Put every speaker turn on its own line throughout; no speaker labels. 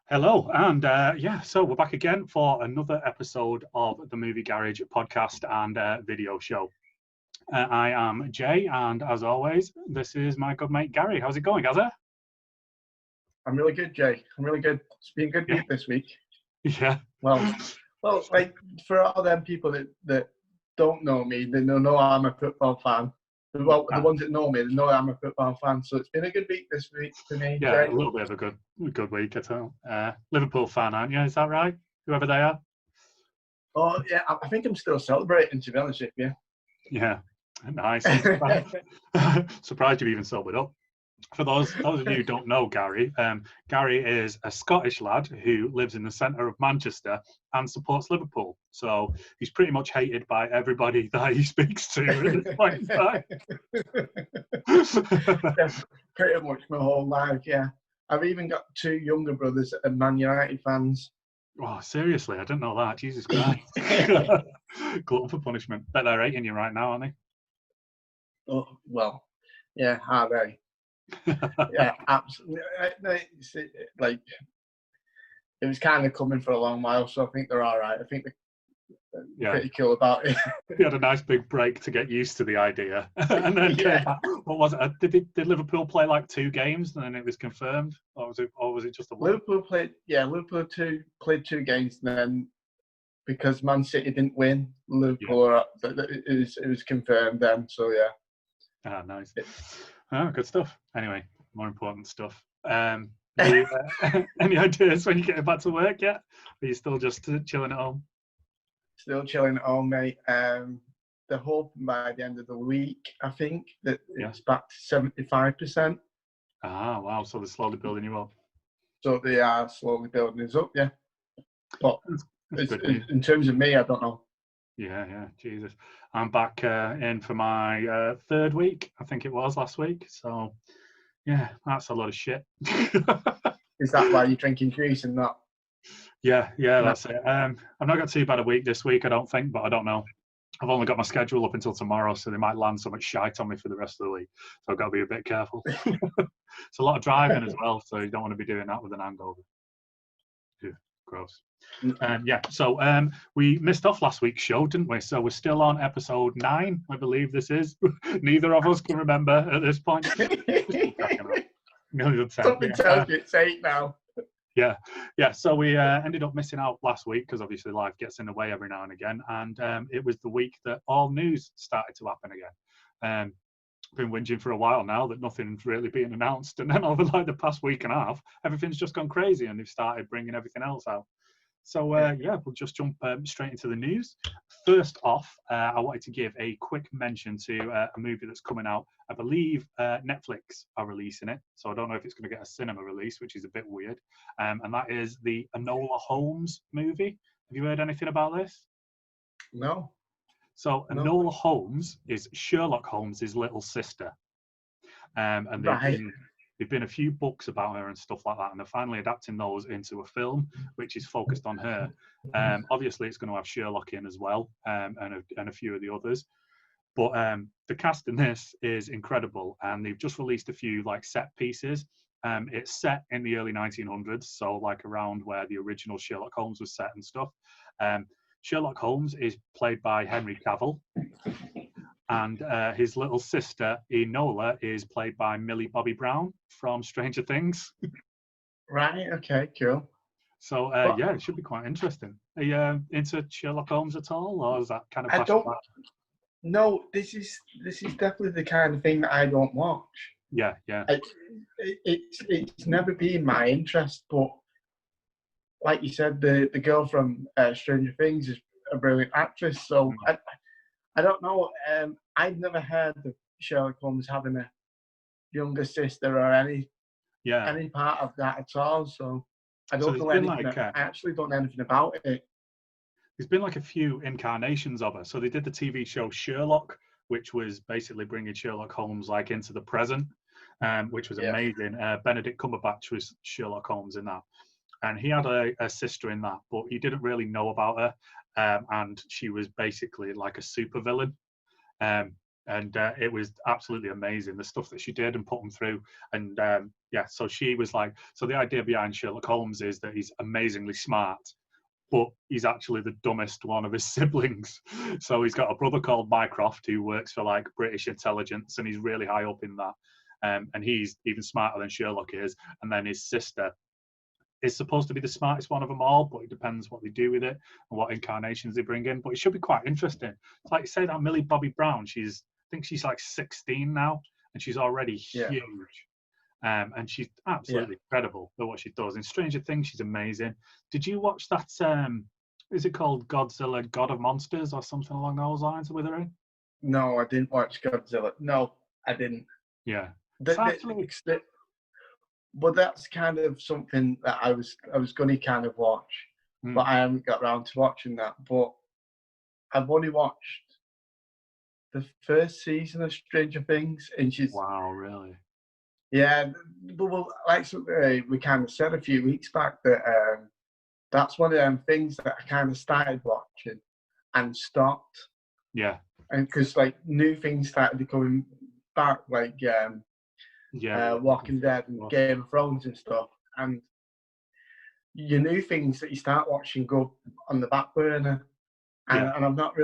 Hello, and so we're back again for another episode of the Movie Garage podcast and video show. I am Jay, and as always, this is my good mate Gary. How's it going, Gazza?
I'm really good, Jay. I'm really good. It's been a good week this week.
Yeah.
Well, like for all them people that don't know me, they know I'm a football fan. Well, the ones that know me, they know I'm a football fan. So it's been a good week this week for me.
Yeah,
Jay.
a little bit of a good week at all. Liverpool fan, aren't you? Is that right? Whoever they are.
Oh yeah, I think I'm still celebrating. To be honest with you.
Yeah, nice. Surprised you've even sobered up. For those of you who don't know Gary, Gary is a Scottish lad who lives in the centre of Manchester and supports Liverpool. So he's pretty much hated by everybody that he speaks to at this point in time.
Yeah, pretty much my whole life, yeah. I've even got two younger brothers that are Man United fans.
Oh, seriously? I didn't know that. Jesus Christ. Glutton for punishment. Bet they're hating you right now, aren't they?
Oh, well, yeah, are they? Yeah, absolutely. Like, it was kind of coming for a long while, so I think they're all right. I think they're pretty cool about it.
You had a nice big break to get used to the idea, and then came back. What was it? Did Liverpool play like 2 games, and then it was confirmed, or was it just a one?
Liverpool played 2 games, and then because Man City didn't win, Liverpool it was confirmed then. So yeah.
Ah, nice. Oh, good stuff. Anyway, more important stuff. Any ideas when you're getting back to work yet? Or are you still just chilling at home?
Still chilling at home, mate. They're hoping by the end of the week, I think, that it's back to 75%.
Ah, wow. So they're slowly building you up.
So they are slowly building us up, yeah. But
that's
in terms of me, I don't know.
Yeah, Jesus. I'm back in for my 3rd week, I think it was last week. So, yeah, that's a lot of shit.
Is that why you're drinking juice and not?
Yeah, that's it. I've not got too bad a week this week, I don't think, but I don't know. I've only got my schedule up until tomorrow, so they might land so much shite on me for the rest of the week. So I've got to be a bit careful. It's a lot of driving as well, so you don't want to be doing that with an hangover. Ew, gross. So we missed off last week's show, didn't we? So we're still on episode 9, I believe this is. Neither of us can remember at this point.
Something tells you it's 8 now.
Yeah. So we ended up missing out last week because obviously life gets in the way every now and again, and it was the week that all news started to happen again. Been whinging for a while now that nothing's really being announced, and then over like the past week and a half, everything's just gone crazy, and they've started bringing everything else out. So we'll just jump straight into the news. First off, I wanted to give a quick mention to a movie that's coming out. I believe Netflix are releasing it, so I don't know if it's going to get a cinema release, which is a bit weird. And that is the Enola Holmes movie. Have you heard anything about this?
No.
So Enola Holmes is Sherlock Holmes' little sister. And there've been a few books about her and stuff like that, and they're finally adapting those into a film, which is focused on her. Obviously, it's going to have Sherlock in as well, and a few of the others. But the cast in this is incredible, and they've just released a few like set pieces. It's set in the early 1900s, so like around where the original Sherlock Holmes was set and stuff. Sherlock Holmes is played by Henry Cavill. And his little sister, Enola, is played by Millie Bobby Brown from Stranger Things.
Right, okay, cool.
So, it should be quite interesting. Are you into Sherlock Holmes at all, or is that kind of...
I don't... No, this is definitely the kind of thing that I don't watch.
Yeah.
It's never been my interest, but like you said, the girl from Stranger Things is a brilliant actress, so... I don't know. I've never heard of Sherlock Holmes having a younger sister or any part of that at all. So I don't know anything. I actually don't know anything about it.
There's been like a few incarnations of her. So they did the TV show Sherlock, which was basically bringing Sherlock Holmes like into the present, which was amazing. Benedict Cumberbatch was Sherlock Holmes in that. And he had a sister in that, but he didn't really know about her. And she was basically like a supervillain. and it was absolutely amazing, the stuff that she did and put him through. And so she was like, so the idea behind Sherlock Holmes is that he's amazingly smart, but he's actually the dumbest one of his siblings. So he's got a brother called Mycroft who works for like British intelligence, and he's really high up in that. And he's even smarter than Sherlock is. And then his sister is supposed to be the smartest one of them all, but it depends what they do with it and what incarnations they bring in. But it should be quite interesting. It's like you say that Millie Bobby Brown, I think she's like 16 now, and she's already huge. And she's absolutely incredible at what she does. In Stranger Things, she's amazing. Did you watch that? Is it called Godzilla, God of Monsters, or something along those lines with her in?
No, I didn't watch Godzilla. No, I didn't.
Yeah.
But that's kind of something that I was going to kind of watch, but I haven't got around to watching that. But I've only watched the first season of Stranger Things, and she's
wow, really?
Yeah, well, like we kind of said a few weeks back that that's one of them things that I kind of started watching and stopped.
Yeah,
and because like new things started coming back, like Walking Dead and Game of Thrones and stuff, and your new things that you start watching go on the back burner, and I've not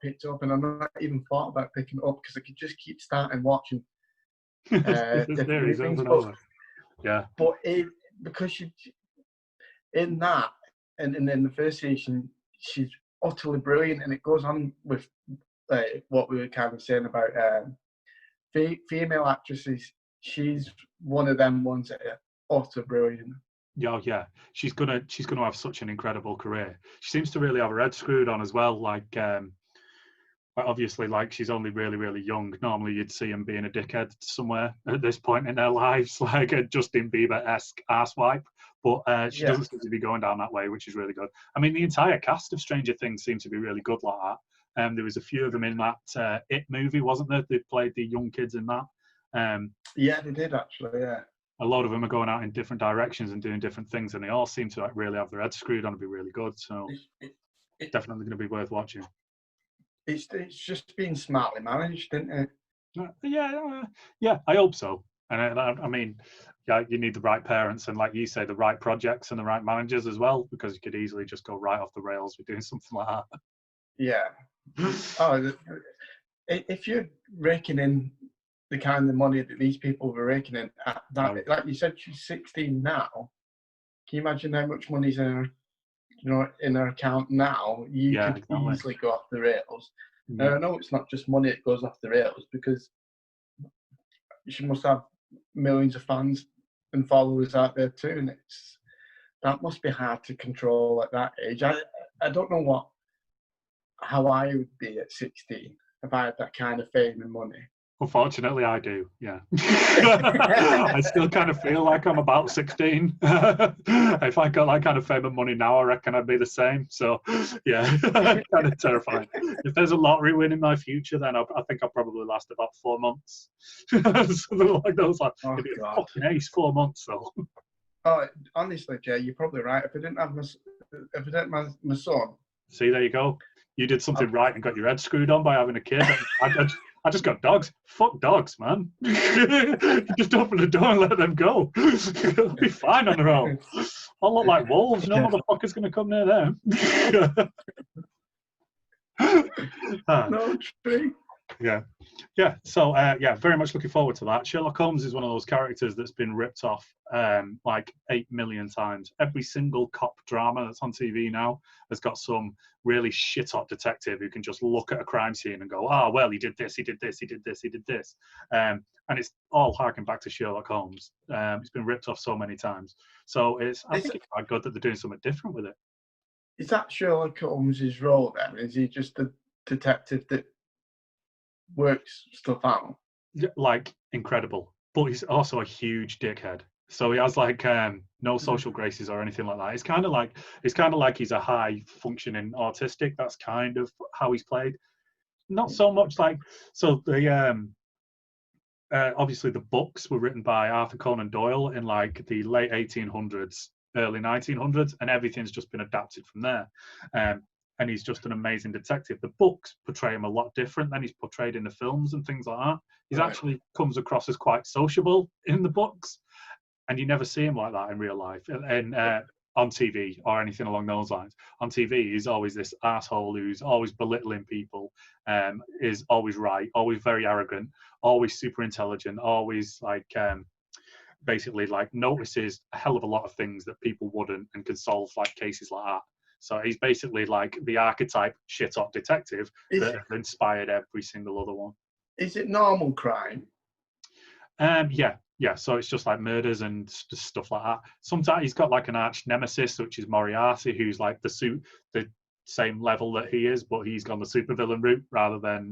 picked up, and I've not even thought about picking it up because I could just keep starting watching different things. But because you in that and in the first season, she's utterly brilliant, and it goes on with what we were kind of saying about female actresses. She's one of them ones that are utter brilliant.
Yeah, she's gonna have such an incredible career. She seems to really have her head screwed on as well. Like, obviously, like she's only really, really young. Normally, you'd see him being a dickhead somewhere at this point in their lives, like a Justin Bieber-esque asswipe. But she doesn't seem to be going down that way, which is really good. I mean, the entire cast of Stranger Things seemed to be really good like that. There was a few of them in that It movie, wasn't there? They played the young kids in that.
Yeah, they did actually. Yeah.
A lot of them are going out in different directions and doing different things, and they all seem to like really have their heads screwed on and be really good. So it's definitely going to be worth watching.
It's just been smartly managed, isn't it?
Yeah, I hope so. And I mean, you need the right parents and, like you say, the right projects and the right managers as well, because you could easily just go right off the rails with doing something like that.
Yeah. If you're raking in the kind of money that these people were raking in, like you said, she's 16 now. Can you imagine how much money's in her account now? You could easily go off the rails. Now, I know it's not just money that goes off the rails, because she must have millions of fans and followers out there too, and that must be hard to control at that age. I don't know how I would be at 16 if I had that kind of fame and money.
Unfortunately, I do, yeah. I still kind of feel like I'm about 16. If I got that kind of fame and money now, I reckon I'd be the same. So, yeah, kind of terrifying. If there's a lottery win in my future, then I think I'll probably last about 4 months. Something like those. Like, it'd be a fucking ace, 4 months, though.
Oh, honestly, Jay, you're probably right. If I didn't have my son... See,
there you go. You did something right and got your head screwed on by having a kid. I just got dogs. Fuck dogs, man. Just open the door and let them go. They'll be fine on their own. I'll look like wolves. No motherfucker's going to come near them.
No, true.
Yeah. So, very much looking forward to that. Sherlock Holmes is one of those characters that's been ripped off like 8 million times. Every single cop drama that's on TV now has got some really shit-hot detective who can just look at a crime scene and go, oh, well, he did this, he did this, he did this, he did this. And it's all harking back to Sherlock Holmes. It's been ripped off so many times. So I think it's quite good that they're doing something different with it.
Is that Sherlock Holmes' role then? Is he just a detective that works stuff out?
Like, incredible. But he's also a huge dickhead. So he has like no social graces or anything like that. It's kind of like he's a high functioning autistic. That's kind of how he's played. Not so much like, so the obviously the books were written by Arthur Conan Doyle in like the late 1800s, early 1900s, and everything's just been adapted from there. and he's just an amazing detective. The books portray him a lot different than he's portrayed in the films and things like that. He's actually comes across as quite sociable in the books, and you never see him like that in real life. And on TV or anything along those lines. On TV, he's always this asshole who's always belittling people, is always right, always very arrogant, always super intelligent, always like basically like notices a hell of a lot of things that people wouldn't and can solve like cases like that. So he's basically like the archetype shit-hot detective that has inspired every single other one.
Is it normal crime?
Yeah. So it's just like murders and stuff like that. Sometimes he's got like an arch nemesis, which is Moriarty, who's like the same level that he is, but he's gone the supervillain route rather than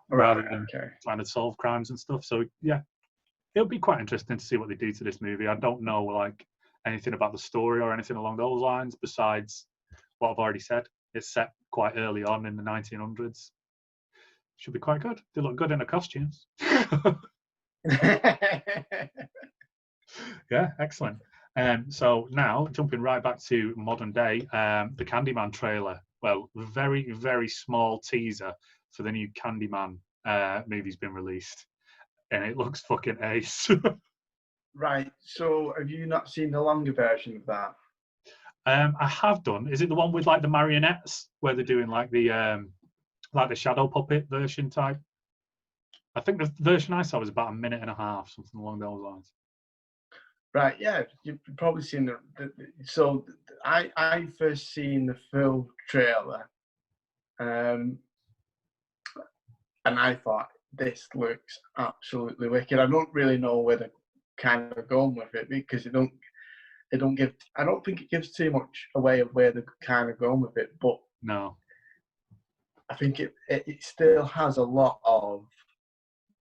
trying to solve crimes and stuff. So yeah, it'll be quite interesting to see what they do to this movie. I don't know like anything about the story or anything along those lines besides what I've already said. It's set quite early on in the 1900s. Should be quite good. They look good in the costumes. Yeah, excellent. So now jumping right back to modern day, the Candyman trailer. Well, very, very small teaser for the new Candyman movie's been released, and it looks fucking ace.
Right. So have you not seen the longer version of that?
I have done. Is it the one with like the marionettes where they're doing like the shadow puppet version type? I think the version I saw was about a minute and a half, something along those lines.
Right, yeah, you've probably seen so I first seen the full trailer, and I thought this looks absolutely wicked. I don't really know where they're kind of going with it because it don't give. I don't think it gives too much away of where they're kind of going with it, but
no,
I think it still has a lot of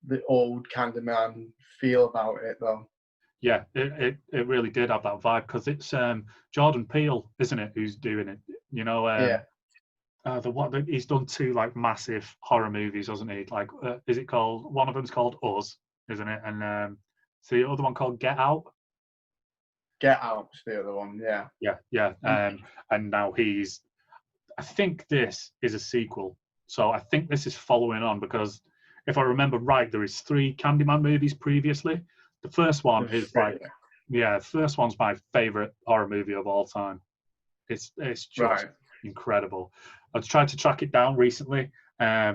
the old Candyman feel about it, though.
Yeah, it really did have that vibe because it's Jordan Peele, isn't it, who's doing it? You know,
yeah.
He's done 2 like massive horror movies, hasn't he? Like, is it called? One of them's called Us, isn't it? And so the other one called Get Out.
Get Out's the other one, yeah.
Yeah. And now I think this is a sequel. So I think this is following on because if I remember right, there is 3 Candyman movies previously. The first one is like, the first one's my favorite horror movie of all time. It's just incredible. I've tried to track it down recently. I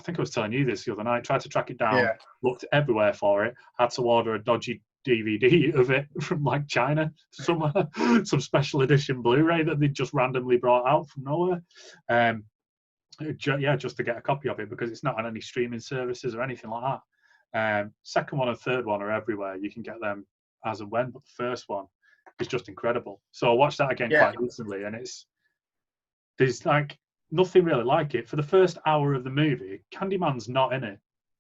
think I was telling you this the other night. Tried to track it down, looked everywhere for it. Had to order a dodgy DVD of it from like China somewhere, some special edition Blu-ray that they just randomly brought out from nowhere. Just to get a copy of it because it's not on any streaming services or anything like that. Second one and third one are everywhere. You can get them as and when, but the first one is just incredible. So I watched that again quite recently, and there's like nothing really like it. For the first hour of the movie, Candyman's not in it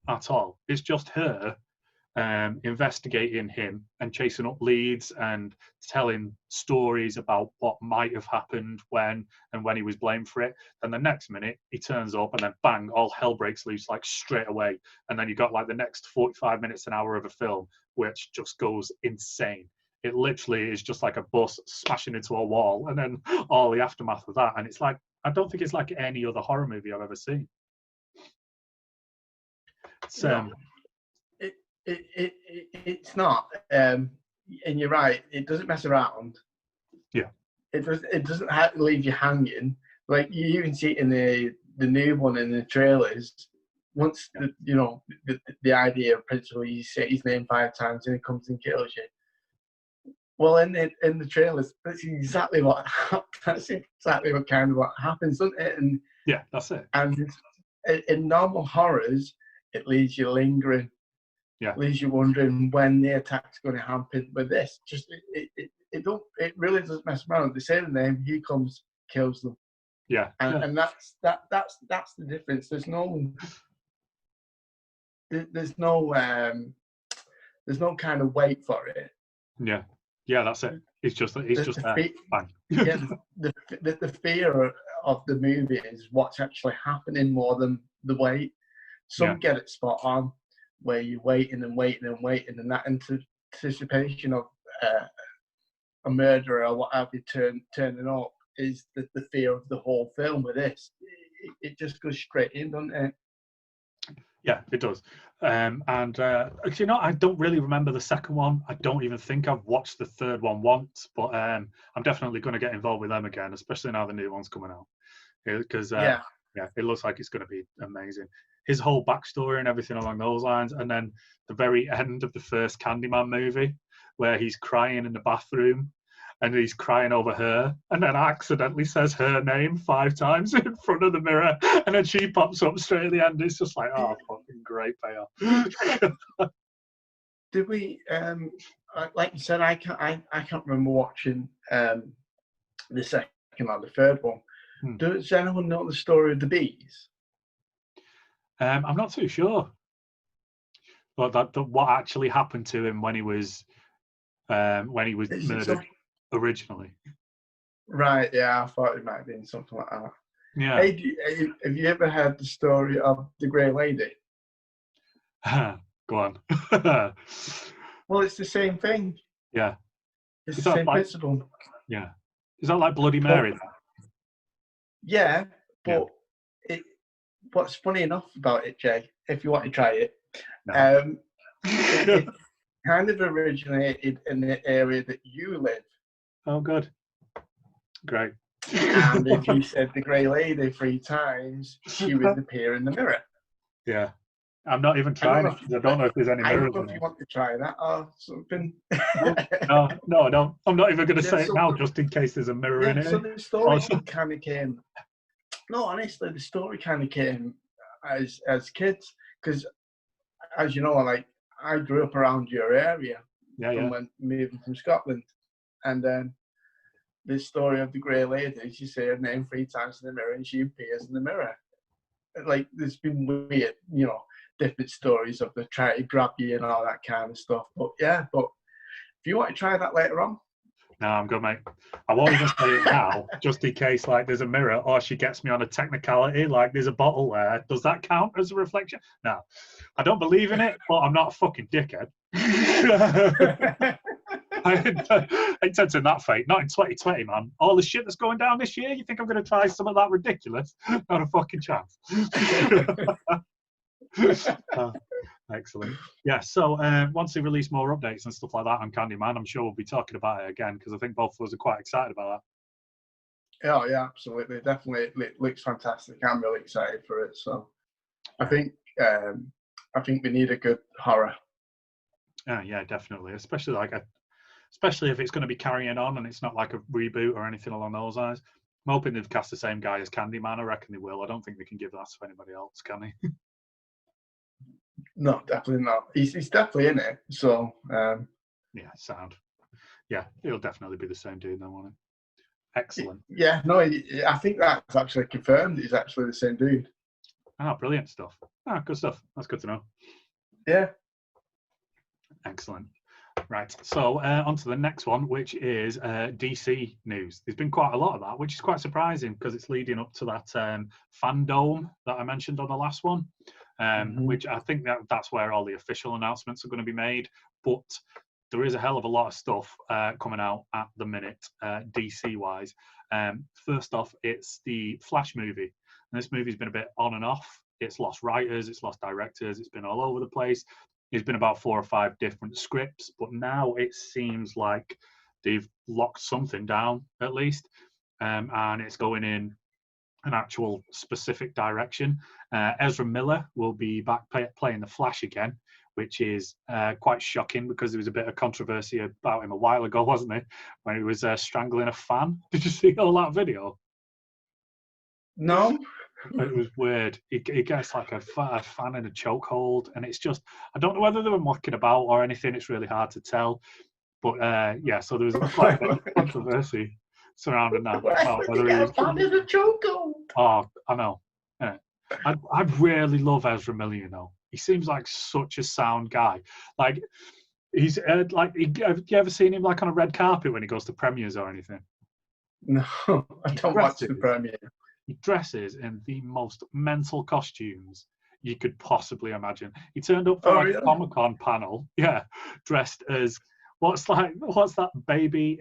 at all. It's just her investigating him and chasing up leads and telling stories about what might have happened when he was blamed for it. Then the next minute he turns up and then bang, all hell breaks loose like straight away. And then you got like the next 45 minutes, an hour of a film which just goes insane. It literally is just like a bus smashing into a wall and then all the aftermath of that. And it's like, I don't think it's like any other horror movie I've ever seen. It's
It's not, and you're right. It doesn't mess around.
Yeah,
it doesn't have to leave you hanging. Like you even see it in the new one in the trailers. Once the idea of principle, you say his name 5 times and he comes and kills you. Well, in the trailers, that's exactly what kind of what happens, doesn't it? And
yeah, that's it.
And in normal horrors, it leaves you lingering.
Yeah.
Leaves you wondering when the attack's going to happen. With this, just it really doesn't mess around. They say the name, he comes, kills them.
Yeah.
And that's the difference. There's no kind of wait for it.
Yeah, that's it. It's just bang.
Yeah, the fear of the movie is what's actually happening more than the wait. Some get it spot on, where you're waiting and waiting and waiting, and that anticipation of a murderer or whatever turning up is the fear of the whole film. With this, it just goes straight in, doesn't it?
Yeah, it does. You know, I don't really remember the second one. I don't even think I've watched the third one once, but I'm definitely going to get involved with them again, especially now the new one's coming out. Because yeah, it looks like it's going to be amazing. His whole backstory and everything along those lines, and then the very end of the first Candyman movie, where he's crying in the bathroom, and he's crying over her, and then accidentally says her name 5 times in front of the mirror, and then she pops up straight at the end. It's just like, oh, fucking great payoff.
Did we? Like you said, I can't remember watching the second or the third one. Does anyone know the story of the bees?
I'm not too sure. But what actually happened to him when he was murdered originally?
Right. Yeah, I thought it might have been something like that.
Yeah.
Hey, have you ever heard the story of the Grey Lady?
Go on.
Well, it's the same thing.
Yeah.
It's the same principle.
Yeah. Is that like Bloody Mary?
Yeah, but what's funny enough about it, Jay, if you want to try it, it kind of originated in the area that you live.
Oh, good. Great.
And if you said the Grey Lady 3 times, she would appear in the mirror.
Yeah. I'm not even trying it because I don't know if there's any mirrors.
I don't know if you want to try that or something.
No. I'm not even going to say it now just in case there's a mirror in it.
So the story kind of came... No, honestly, the story kind of came as kids because, as you know, like I grew up around your area when moving from Scotland, and then this story of the Grey Lady, she say her name 3 times in the mirror, and she appears in the mirror. Like there's been weird, you know, different stories of the trying to grab you and all that kind of stuff. But if you want to try that later on.
No, I'm good, mate. I won't even say it now, just in case, like, there's a mirror or she gets me on a technicality, like there's a bottle there. Does that count as a reflection? No. I don't believe in it, but I'm not a fucking dickhead. I ain't tempting that fate. Not in 2020, man. All the shit that's going down this year, you think I'm going to try some of that ridiculous? Not a fucking chance. Excellent. Yeah, so once they release more updates and stuff like that on Candyman, I'm sure we'll be talking about it again because I think both of us are quite excited about
that. Oh, yeah, absolutely. Definitely. It looks fantastic. I'm really excited for it. So I think we need a good horror.
Yeah, definitely. Especially if it's going to be carrying on and it's not like a reboot or anything along those lines. I'm hoping they've cast the same guy as Candyman. I reckon they will. I don't think they can give that to anybody else, can they?
No, definitely not. He's definitely in it. So
yeah, sound. Yeah, he'll definitely be the same dude then, won't he? Excellent.
Yeah, no, I think that's actually confirmed. He's actually the same dude.
Ah, brilliant stuff. Ah, good stuff. That's good to know.
Yeah.
Excellent. Right, so on to the next one, which is DC news. There's been quite a lot of that, which is quite surprising because it's leading up to that fandom that I mentioned on the last one, which I think that's where all the official announcements are going to be made. But there is a hell of a lot of stuff coming out at the minute, DC-wise. First off, it's the Flash movie. And this movie's been a bit on and off. It's lost writers, it's lost directors, it's been all over the place. There's been about 4 or 5 different scripts, but now it seems like they've locked something down at least, and it's going in an actual specific direction. Ezra Miller will be back playing the Flash again, which is quite shocking because there was a bit of controversy about him a while ago, wasn't there, when he was strangling a fan. Did you see all that video?
No.
It was weird. He gets like a fan in a chokehold, and it's just, I don't know whether they were mucking about or anything. It's really hard to tell. But yeah, so there was quite a bit of controversy surrounding that.
Whether he was a fan in a chokehold.
Oh, I know. Yeah. I really love Ezra Miller, you know. He seems like such a sound guy. Like, he's like, have you ever seen him like on a red carpet when he goes to premieres or anything?
No, I don't watch the premiere.
He dresses in the most mental costumes you could possibly imagine. He turned up for a Comic-Con panel, dressed as what's that baby?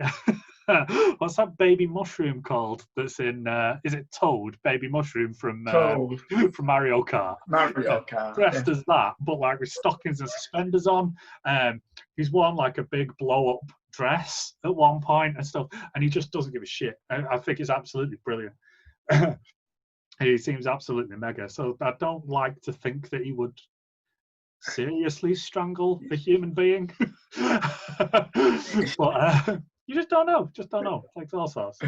What's that baby mushroom called? That's in is it Toad? Baby mushroom from from Mario Kart.
Mario Kart.
Dressed as that, but like with stockings and suspenders on. He's worn like a big blow up dress at one point and stuff, and he just doesn't give a shit. I think it's absolutely brilliant. He seems absolutely mega. So I don't like to think that he would seriously strangle a human being. But you just don't know. Just don't know. Like all sorts.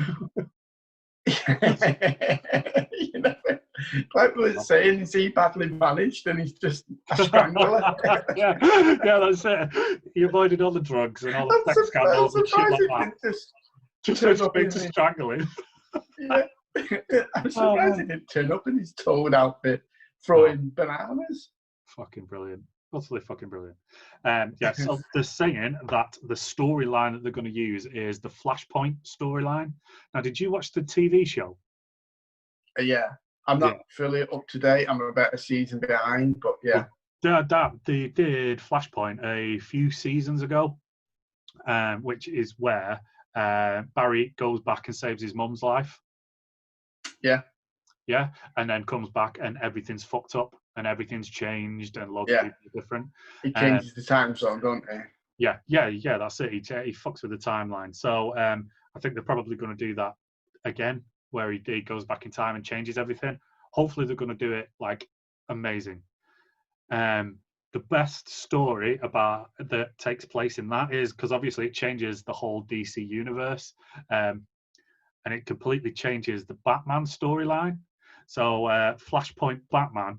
You know, like we were saying, is he badly managed and he's just a strangler?
yeah, that's it. He avoided all the drugs and all the sex scandals and shit like that. Just to strangle him.
Yeah. I'm surprised he didn't turn up in his Toad outfit throwing bananas.
Fucking brilliant. Utterly fucking brilliant. Yeah, so they're saying that the storyline that they're going to use is the Flashpoint storyline. Now, did you watch the TV show?
Yeah. I'm not fully up to date. I'm about a season behind, but yeah.
They did Flashpoint a few seasons ago, which is where Barry goes back and saves his mum's life.
Yeah.
Yeah, and then comes back and everything's fucked up and everything's changed and loads of people are different.
He changes the time zone, don't he?
Yeah, that's it. He fucks with the timeline. So I think they're probably going to do that again, where he goes back in time and changes everything. Hopefully they're going to do it like amazing. The best story about that takes place in that is because obviously it changes the whole DC universe. And it completely changes the Batman storyline. So Flashpoint Batman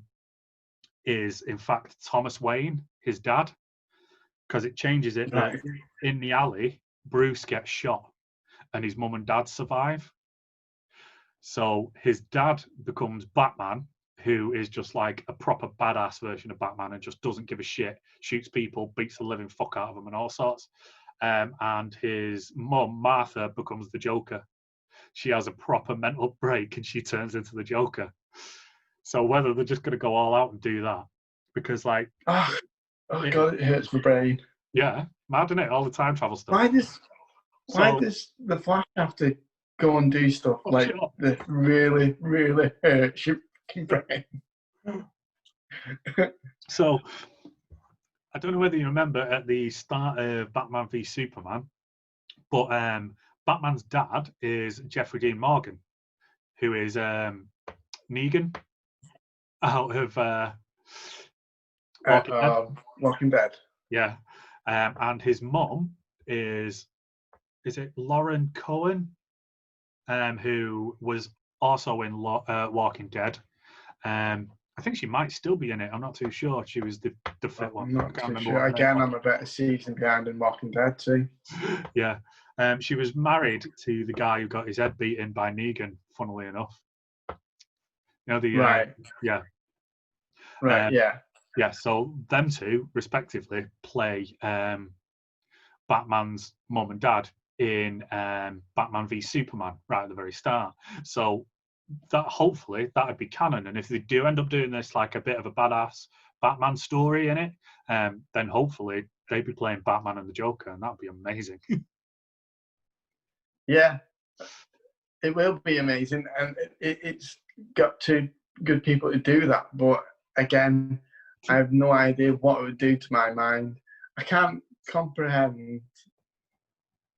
is, in fact, Thomas Wayne, his dad, because it changes it that in the alley, Bruce gets shot and his mum and dad survive. So his dad becomes Batman, who is just like a proper badass version of Batman and just doesn't give a shit, shoots people, beats the living fuck out of them and all sorts. And his mum, Martha, becomes the Joker. She has a proper mental break and she turns into the Joker. So whether they're just going to go all out and do that, because like,
God, it hurts my brain.
Yeah, mad, isn't it? All the time travel stuff.
Why does the Flash have to go and do stuff like that really, really hurts your brain?
So I don't know whether you remember at the start of Batman v Superman, but Batman's dad is Jeffrey Dean Morgan, who is Negan out of
Walking Dead.
Yeah, and his mom is it Lauren Cohen, who was also in Walking Dead. I think she might still be in it. I'm not too sure. She was the fit one.
I'm not too sure. Again, I'm about a season behind in Walking Dead too.
Yeah. She was married to the guy who got his head beaten by Negan, funnily enough. You know,
right.
Yeah.
Right, yeah.
Yeah, so them two, respectively, play Batman's mum and dad in Batman v Superman right at the very start. So that hopefully that would be canon. And if they do end up doing this like a bit of a badass Batman story in it, then hopefully they'd be playing Batman and the Joker, and that would be amazing.
Yeah, it will be amazing, and it's got two good people to do that. But again, I have no idea what it would do to my mind. I can't comprehend.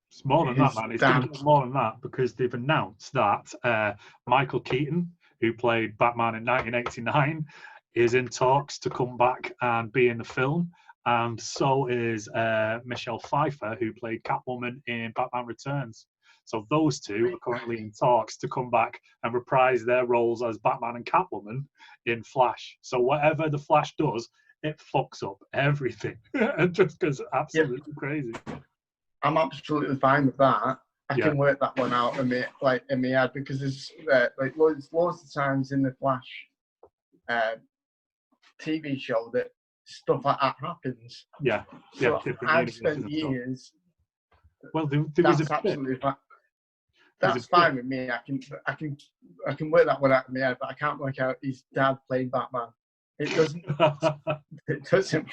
It's more than that, man. It's going to be more than that because they've announced that Michael Keaton, who played Batman in 1989, is in talks to come back and be in the film. And so is Michelle Pfeiffer, who played Catwoman in Batman Returns. So those two are currently in talks to come back and reprise their roles as Batman and Catwoman in Flash. So whatever the Flash does, it fucks up everything. And just goes absolutely crazy.
I'm absolutely fine with that. I can work that one out in my head because there's like loads of times in the Flash TV show that stuff like that happens.
Yeah.
So I've spent years.
Well, there was
absolutely fine. That's fine with me. I can work that one out in my head, but I can't work out his dad playing Batman. It doesn't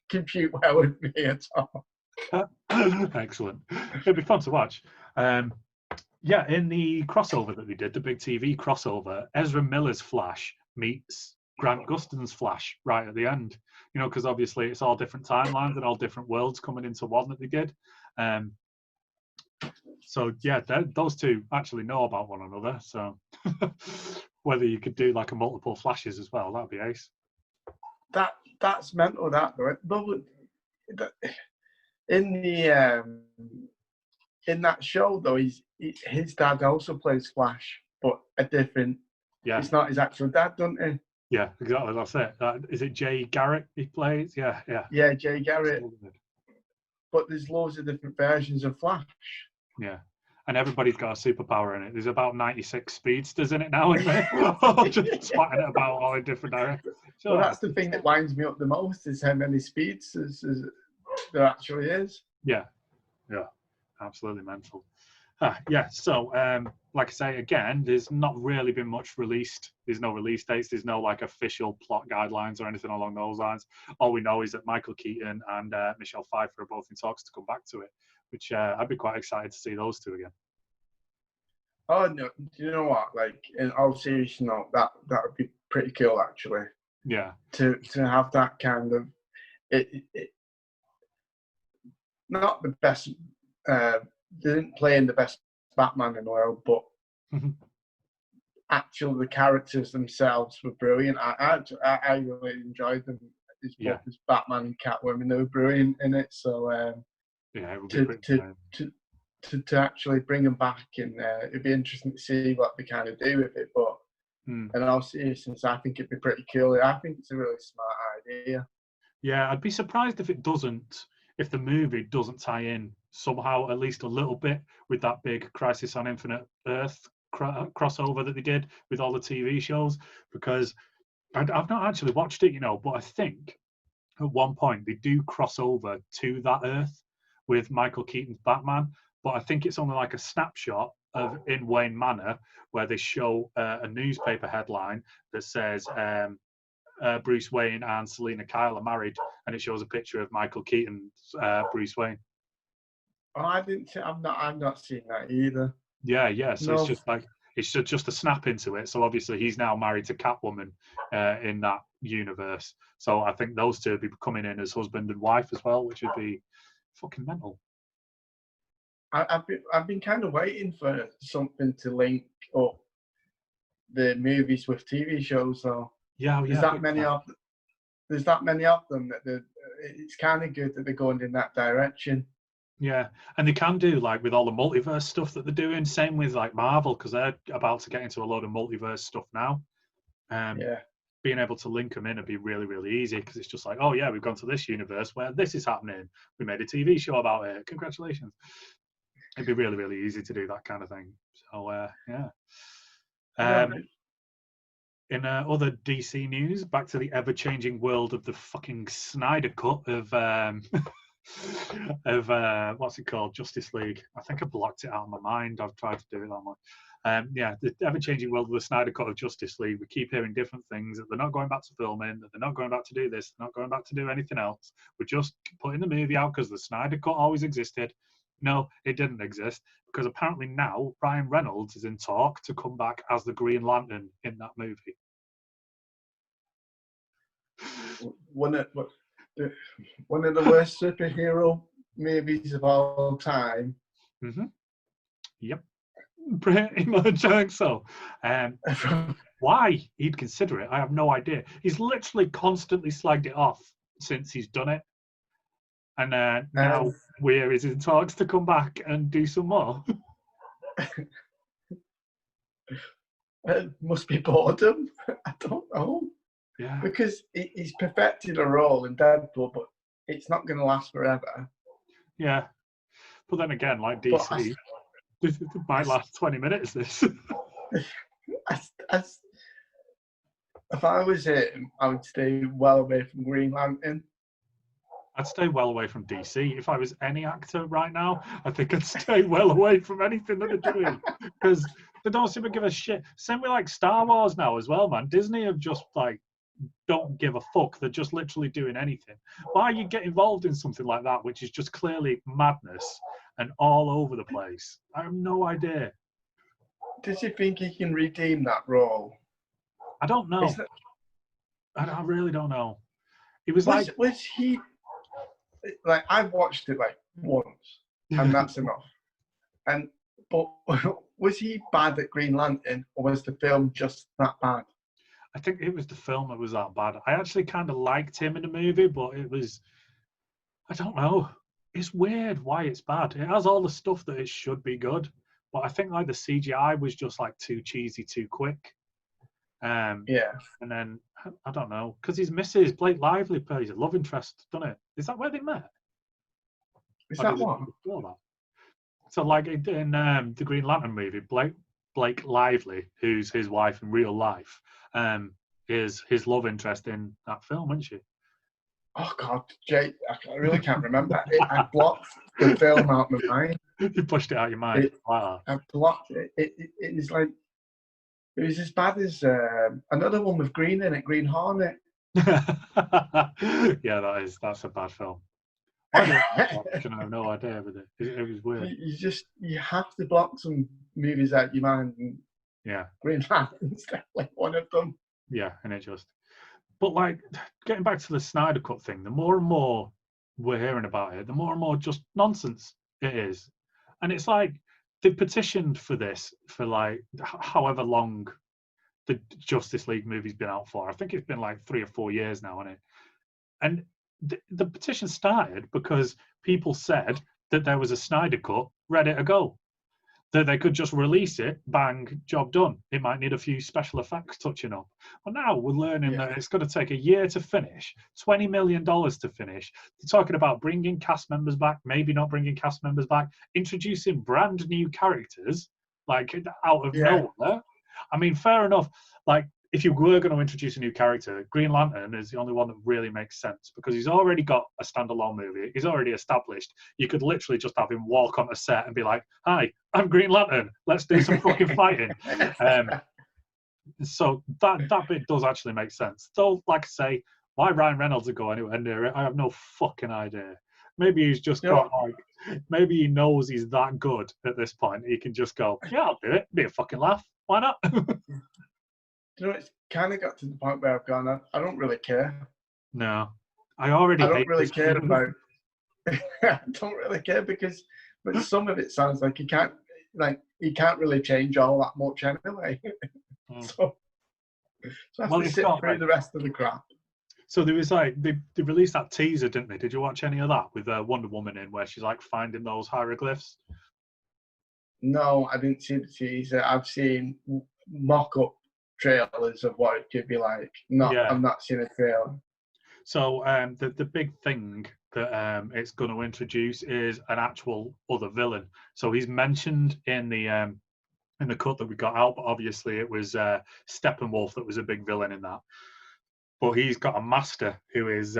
compute well with me at all.
Excellent. It'd be fun to watch. Yeah, in the crossover that they did, the big TV crossover, Ezra Miller's Flash meets Grant Gustin's Flash right at the end. You know, because obviously it's all different timelines and all different worlds coming into one that they did. So yeah, those two actually know about one another. So whether you could do like a multiple Flashes as well, that'd be ace.
That's mental. That though. But in the in that show though, his dad also plays Flash, but a different.
Yeah.
It's not his actual dad, doesn't he?
Yeah, exactly. That's it. Is it Jay Garrick he plays? Yeah.
Yeah, Jay Garrick. But there's loads of different versions of Flash.
Yeah. And everybody's got a superpower in it. There's about 96 speedsters in it now, isn't there? Just spotting it about all in different directions.
Well, that's the thing that winds me up the most, is how many speeds there actually is.
Yeah. Absolutely mental. Yeah, so like I say, again, there's not really been much released. There's no release dates. There's no like official plot guidelines or anything along those lines. All we know is that Michael Keaton and Michelle Pfeiffer are both in talks to come back to it, which I'd be quite excited to see those two again.
Oh no! Do you know what? Like, in all seriousness, no, that would be pretty cool, actually.
Yeah.
To have that kind of it not the best. They didn't play in the best Batman in the world, but actually the characters themselves were brilliant. I really enjoyed them. As Batman and Catwoman, they were brilliant in it. So
yeah, it would be
to actually bring them back, and it'd be interesting to see what they kind of do with it. But in all seriousness, I think it'd be pretty cool. I think it's a really smart idea.
Yeah, I'd be surprised if it doesn't. If the movie doesn't tie in somehow, at least a little bit, with that big Crisis on Infinite Earth crossover that they did with all the TV shows, because I've not actually watched it, you know, but I think at one point they do cross over to that Earth with Michael Keaton's Batman, but I think it's only like a snapshot of in Wayne Manor where they show a newspaper headline that says Bruce Wayne and Selena Kyle are married, and it shows a picture of Michael Keaton's Bruce Wayne.
Oh, I didn't. I've not seen that either.
Yeah. So it's just like it's just a snap into it. So obviously he's now married to Catwoman in that universe. So I think those two would be coming in as husband and wife as well, which would be fucking mental.
I've been kind of waiting for something to link up the movies with TV shows, though.
Yeah.
There's that many of them that it's kind of good that they're going in that direction.
Yeah, and they can do like with all the multiverse stuff that they're doing. Same with like Marvel, because they're about to get into a load of multiverse stuff now. Being able to link them in would be really, really easy, because it's just like, oh yeah, we've gone to this universe where this is happening. We made a TV show about it. Congratulations. It'd be really, really easy to do that kind of thing. So yeah. In other DC news, back to the ever-changing world of the fucking Snyder Cut of what's it called, Justice League. I think I blocked it out of my mind. I've tried to do it that much. Yeah, the ever-changing world of the Snyder Cut of Justice League. We keep hearing different things, that they're not going back to filming, that they're not going back to do this, they're not going back to do anything else. We're just putting the movie out because the Snyder Cut always existed. No, it didn't exist, because apparently now Ryan Reynolds is in talk to come back as the Green Lantern in that movie.
One of the worst superhero movies of all time.
Mm-hmm. Yep, pretty much. I think so. Why he'd consider it, I have no idea. He's literally constantly slagged it off since he's done it, and now where is in talks to come back and do some more.
It must be boredom. I don't know.
Yeah.
Because he's perfected a role in Deadpool, but it's not going to last forever.
Yeah. But then again, like DC, this might last 20 minutes, this.
If I was him, I would stay well away from Green Lantern.
I'd stay well away from DC. If I was any actor right now, I think I'd stay well away from anything that they're doing, because they don't seem to give a shit. Same with like Star Wars now as well, man. Disney have just like don't give a fuck. They're just literally doing anything. Why you get involved in something like that, which is just clearly madness and all over the place? I have no idea.
Does he think he can redeem that role?
I don't know. I really don't know. It was
he like, I've watched it like once, and that's enough. But was he bad at Green Lantern, or was the film just that bad?
I think it was the film that was that bad. I actually kind of liked him in the movie, but it was, I don't know. It's weird why it's bad. It has all the stuff that it should be good, but I think like the CGI was just like too cheesy, too quick.
Yeah.
And then I don't know, because his missus Blake Lively plays a love interest, doesn't it? Is that where they met?
Is that what?
That? So like in the Green Lantern movie, Blake Lively, who's his wife in real life, is his love interest in that film, isn't she?
Oh God, Jay, I really can't remember. I blocked the film out of my mind.
You pushed it out of your mind. Wow.
I blocked it. It was like, it was as bad as another one with Green in it, Green Hornet.
Yeah, that's a bad film. I have no idea with it. It was weird.
You have to block some movies out of your mind. And
yeah.
Green Lantern's definitely one of them.
Yeah, and it just. But like, getting back to the Snyder Cut thing, the more and more we're hearing about it, the more and more just nonsense it is. And it's like, they've petitioned for this for like however long the Justice League movie's been out for. I think it's been like 3 or 4 years now, hasn't it? And the petition started because people said that there was a Snyder Cut ready to go, that they could just release it, bang, job done. It might need a few special effects touching up. Well, now we're learning that it's going to take a year to finish, $20 million to finish. They're talking about bringing cast members back, maybe not bringing cast members back, introducing brand new characters, like out of nowhere. I mean, fair enough. Like, if you were going to introduce a new character, Green Lantern is the only one that really makes sense because he's already got a standalone movie. He's already established. You could literally just have him walk on a set and be like, "Hi, I'm Green Lantern. Let's do some fucking fighting." So that bit does actually make sense. So, like I say, why Ryan Reynolds would go anywhere near it, I have no fucking idea. Maybe he's just got like, maybe he knows he's that good at this point. He can just go, "Yeah, I'll do it. Be a fucking laugh. Why not?"
You know, it's kind of got to the point where I've gone, I don't really care.
No, I don't
really care about. I don't really care because, but some of it sounds like you can't really change all that much anyway. So I have to sit through the rest of the crap.
So there was like they released that teaser, didn't they? Did you watch any of that with Wonder Woman in where she's like finding those hieroglyphs?
No, I didn't see the teaser. I've seen mock-up trailers of what it could be like. I've not seen a trailer.
So the big thing that it's going to introduce is an actual other villain. So he's mentioned in the cut that we got out, but obviously it was Steppenwolf that was a big villain in that. But he's got a master who is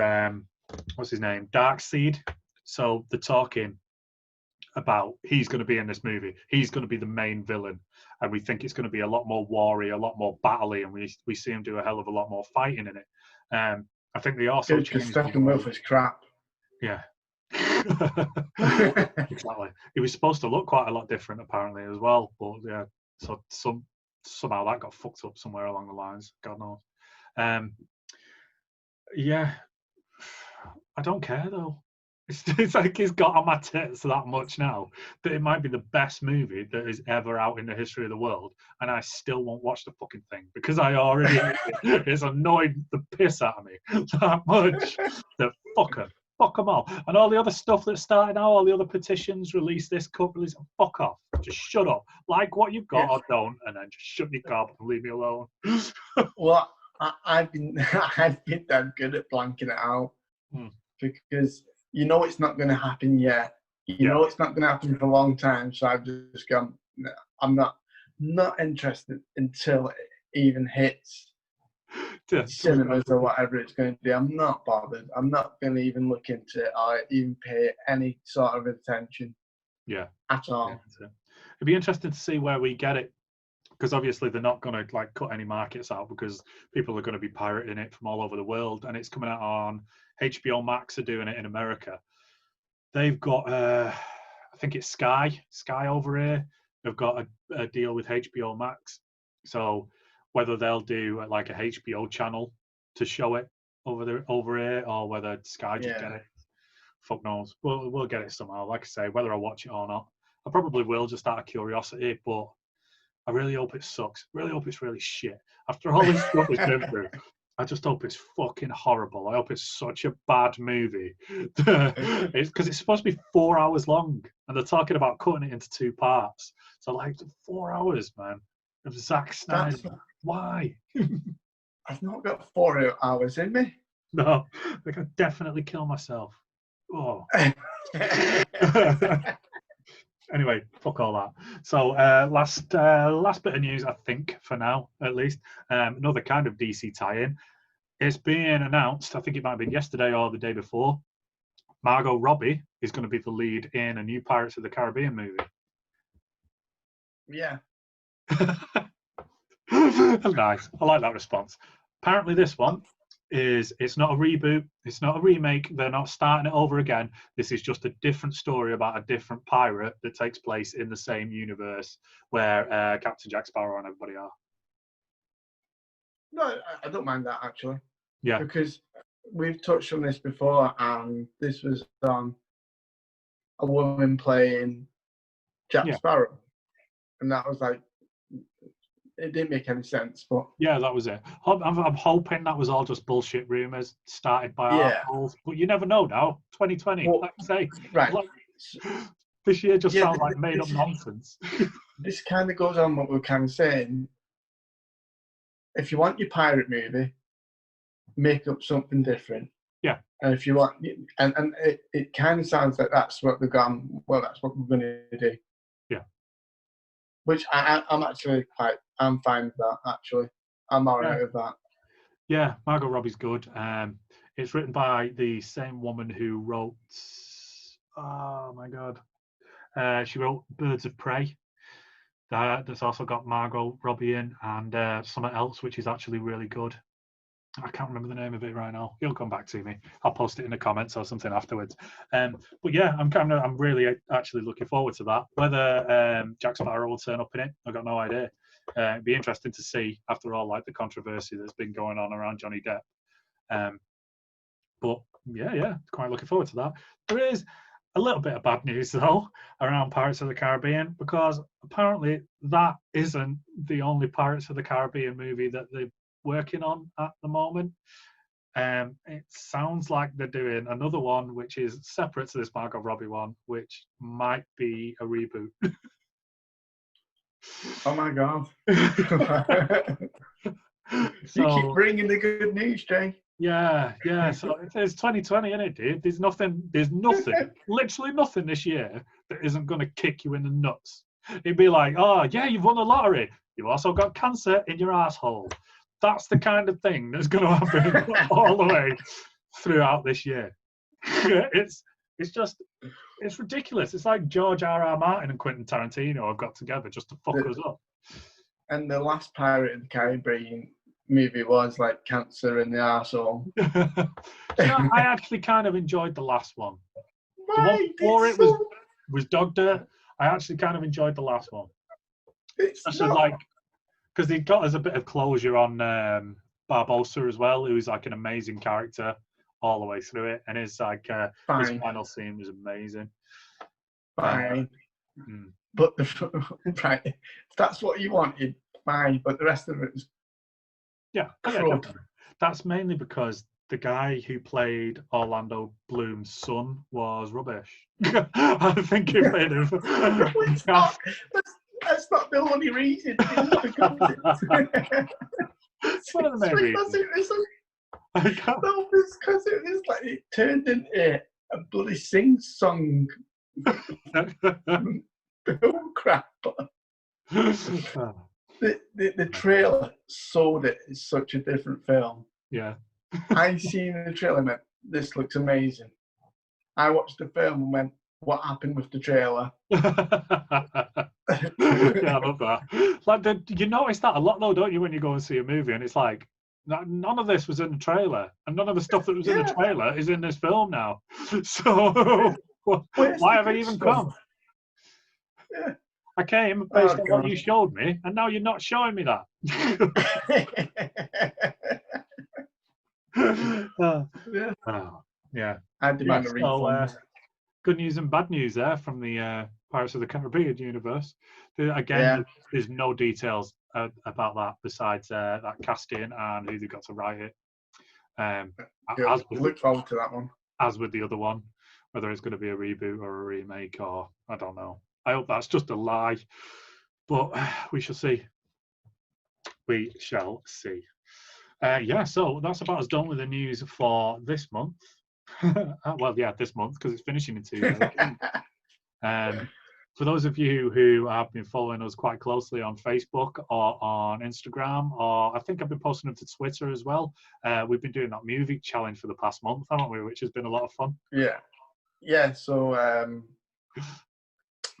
what's his name? Darkseid. So they're talking about he's going to be in this movie. He's going to be the main villain, and we think it's going to be a lot more war-y, a lot more battle-y, and we see him do a hell of a lot more fighting in it. I think they also changed.
Steppenwolf is crap.
Yeah. Exactly. He was supposed to look quite a lot different apparently as well, but yeah, so somehow that got fucked up somewhere along the lines. God knows. Yeah, I don't care though. It's like he's got on my tits that much now that it might be the best movie that is ever out in the history of the world, and I still won't watch the fucking thing because I already it's annoyed the piss out of me that much. That fuck them all, and all the other stuff that's starting now, all the other petitions, release this, cut, release. Fuck off, just shut up. Like what you've got or don't, and then just shut your gob and leave me alone.
Well, I've been damn good at blanking it out because. You know it's not going to happen yet. You know it's not going to happen for a long time. So I've just gone, I'm not interested until it even hits cinemas or whatever it's going to be. I'm not bothered. I'm not going to even look into it or even pay any sort of attention.
Yeah.
At all.
Yeah, it'd be interesting to see where we get it because obviously they're not going to like cut any markets out because people are going to be pirating it from all over the world, and it's coming out on HBO Max are doing it in America. They've got I think it's Sky over here. They've got a deal with HBO Max, so whether they'll do like a HBO channel to show it over here, or whether Sky just get it, fuck knows. We'll get it somehow. Like I say, whether I watch it or not, I probably will just out of curiosity, but I really hope it sucks. Really hope it's really shit. After all this stuff it's been through, I just hope it's fucking horrible. I hope it's such a bad movie. It's because it's supposed to be 4 hours long, and they're talking about cutting it into 2 parts. So like 4 hours, man, of Zack Snyder. Why?
I've not got 4 hours in me.
No, I could definitely kill myself. Oh. Anyway, fuck all that. So last bit of news, I think, for now, at least. Another kind of DC tie-in. It's being announced, I think it might have been yesterday or the day before, Margot Robbie is going to be the lead in a new Pirates of the Caribbean movie.
Yeah.
Nice. I like that response. Apparently this one it's not a reboot, it's not a remake, they're not starting it over again. This is just a different story about a different pirate that takes place in the same universe where Captain Jack Sparrow and everybody are.
No, I don't mind that, actually.
Yeah.
Because we've touched on this before, and this was on a woman playing Jack Sparrow. And that was like, it didn't make any sense, but
yeah, that was it. I'm hoping that was all just bullshit rumors started by assholes, but you never know now. 2020, like I say,
right?
Like, this year just sounds like made up nonsense.
This kind of goes on what we're kind of saying. If you want your pirate movie, make up something different.
Yeah.
And if you want, and it kind of sounds like that's what they've gone. Well, that's what we're going to do.
Yeah.
Which I'm actually I'm fine with that. Actually, I'm alright with that.
Yeah, Margot Robbie's good. It's written by the same woman who wrote. Oh my god, she wrote Birds of Prey. That's also got Margot Robbie in, and something else which is actually really good. I can't remember the name of it right now. You'll come back to me. I'll post it in the comments or something afterwards. But yeah, I'm really actually looking forward to that. Whether Jack Sparrow will turn up in it, I've got no idea. It'd be interesting to see after all, like the controversy that's been going on around Johnny Depp. But yeah, quite looking forward to that. There is a little bit of bad news though around Pirates of the Caribbean, because apparently that isn't the only Pirates of the Caribbean movie that they're working on at the moment. It sounds like they're doing another one which is separate to this Margot Robbie one, which might be a reboot.
Oh my god.
So,
you keep bringing the good news, Jay.
Yeah. So it's 2020, isn't it, dude? There's nothing, literally nothing this year that isn't going to kick you in the nuts. It'd be like, oh yeah, you've won the lottery. You've also got cancer in your asshole. That's the kind of thing that's going to happen all the way throughout this year. It's ridiculous. It's like George R.R. Martin and Quentin Tarantino have got together just to fuck us up.
And the last Pirate of the Caribbean movie was like cancer in the arsehole.
I actually kind of enjoyed the last one. The one before it was dog dirt. I actually kind of enjoyed the last one. Because they got us a bit of closure on Barbossa as well, who's like an amazing character all the way through it, and his like his final scene was amazing.
Fine, but right, if that's what you wanted, fine. But the rest of it was
that's mainly because the guy who played Orlando Bloom's son was rubbish. I think he played him.
That's not the only reason.
It's one of the main reasons.
No, it's because it was like it turned into a bloody sing-song. Oh crap! The trailer sold it as such a different film.
Yeah.
I seen the trailer and went, this looks amazing. I watched the film and went, what happened with the trailer.
Yeah, I love that. Like, you notice that a lot though, don't you, when you go and see a movie, and it's like, none of this was in the trailer, and none of the stuff that was in the trailer is in this film now. So why have I even come?
Yeah.
I came based on what you showed me, and now you're not showing me that. Yeah.
I demand a refund.
Good news and bad news there from the Pirates of the Caribbean universe. Again, there's no details about that besides that casting and who they got to write it.
Look forward to that one.
As with the other one, whether it's going to be a reboot or a remake, or I don't know. I hope that's just a lie, but we shall see. We shall see. So that's about us done with the news for this month. Well, yeah, this month, because it's finishing in 2 days. For those of you who have been following us quite closely on Facebook or on Instagram, or I think I've been posting them to Twitter as well, we've been doing that movie challenge for the past month, haven't we? Which has been a lot of fun.
Yeah. So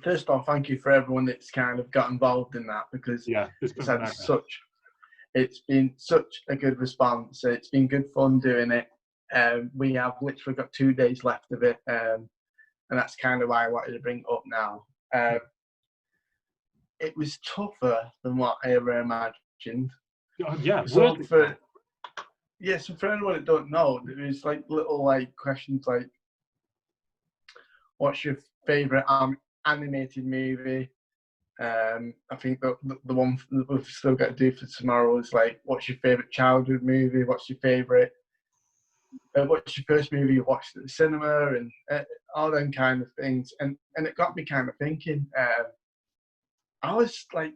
first off, thank you for everyone that's kind of got involved in that, because it's been such a good response. It's been good fun doing it. We have literally got 2 days left of it, and that's kind of why I wanted to bring it up now. It was tougher than what I ever imagined. So for anyone that don't know, there was like little questions like, what's your favourite animated movie? I think the one that we've still got to do for tomorrow is like, what's your favourite childhood movie? What's your favourite? What's your first movie you watched at the cinema? And all them kind of things. And it got me kind of thinking. I was like,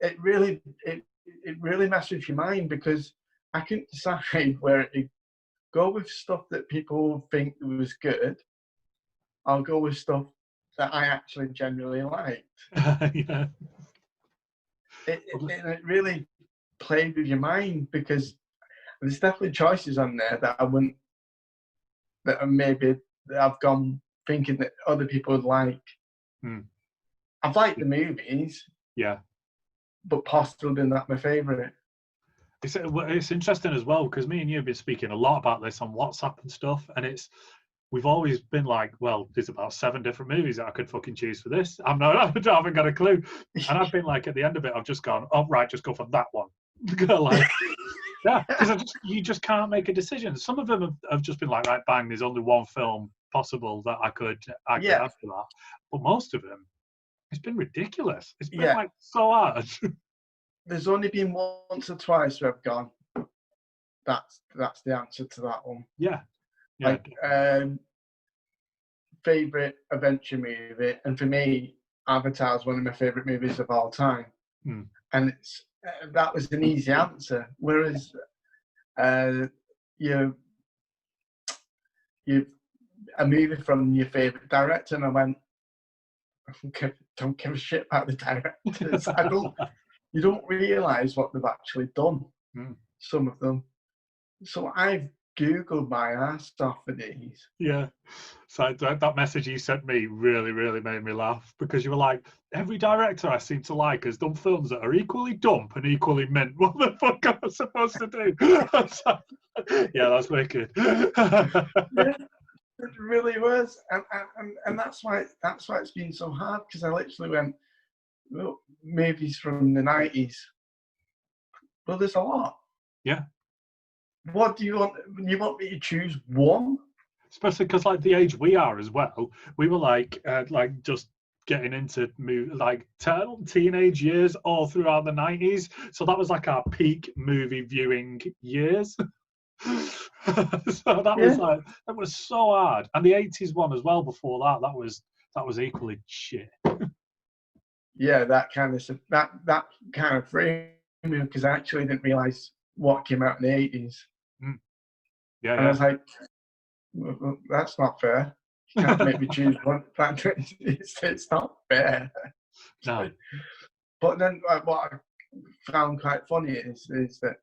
it really messed with your mind, because I couldn't decide where to go with stuff that people think was good. I'll go with stuff that I actually genuinely liked. It really played with your mind, because there's definitely choices on there that I wouldn't, that I've gone thinking that other people would like. I've liked the movies, but possibly not my favourite.
It's interesting as well, because me and you have been speaking a lot about this on WhatsApp and stuff, and we've always been like, well, there's about 7 different movies that I could fucking choose for this. I haven't got a clue. And I've been like, at the end of it, I've just gone, oh, right, just go for that one. Because you just can't make a decision. Some of them have just been like, right, bang, there's only one film possible that I could have for that. But most of them, it's been ridiculous. It's been like so hard.
There's only been once or twice where I've gone, that's the answer to that one. Favourite adventure movie, and for me, Avatar is one of my favourite movies of all time. And it's that was an easy answer. Whereas you a movie from your favourite director, and I went, I don't give a shit about the directors. You don't realise what they've actually done. Some of them. So I've Googled my ass off for these.
So that message you sent me really, really made me laugh, because you were like, every director I seem to like has done films that are equally dumb and equally mint. What the fuck am I supposed to do? That's wicked.
It really was, and that's why it's been so hard, because I literally went, well, movies from the 90s. Well, there's a lot. What do you want? You want me to choose one?
Especially because, like, the age we are as well, we were like just getting into teenage years all throughout the 90s. So that was like our peak movie viewing years. So that was so hard. And the 80s one as well before that was equally shit.
That kind of framed me, because I actually didn't realise what came out in the 80s. And I was like, well, that's not fair. You can't make me choose one. It's not fair.
No.
But then what I found quite funny is that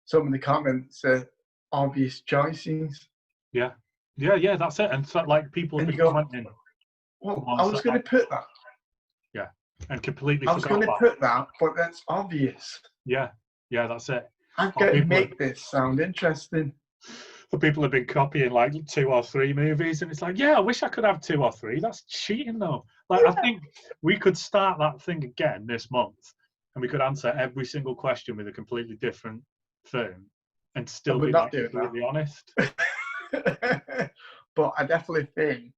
some of the comments are obvious choices.
Yeah, that's it. And so, like, people have been commenting
Well, I was going to put that.
Yeah, and completely
I was going to put that, but that's obvious.
Yeah, that's it.
I've got to make this sound interesting.
People have been copying like 2 or 3 movies, and it's like, yeah, I wish I could have 2 or 3. That's cheating, though. Like, I think we could start that thing again this month, and we could answer every single question with a completely different film, and still be like completely honest.
But I definitely think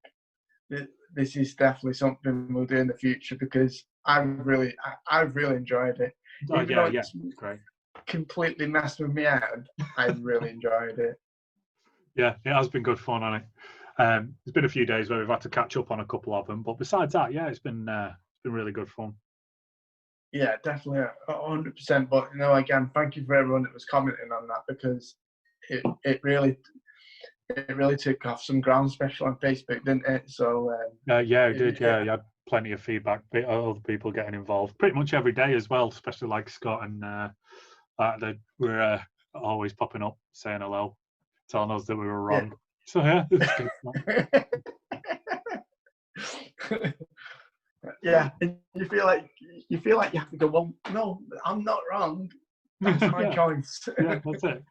that this is definitely something we'll do in the future, because I've really enjoyed it.
Oh, yeah, it's great.
Completely messed with me head. I really enjoyed it.
Yeah, it has been good fun on it. There's been a few days where we've had to catch up on a couple of them, but besides that, yeah, it's been really good fun.
Yeah, definitely 100%. But again, thank you for everyone that was commenting on that, because it really took off some ground, especially on Facebook, didn't it? So
yeah, it did. Yeah, you had plenty of feedback. Other people getting involved pretty much every day as well, especially like Scott and they were always popping up saying hello, telling us that we were wrong. So yeah, it's good.
Yeah, and you feel like you have to go, well, no, I'm not wrong. That's my choice.
Yeah, that's it.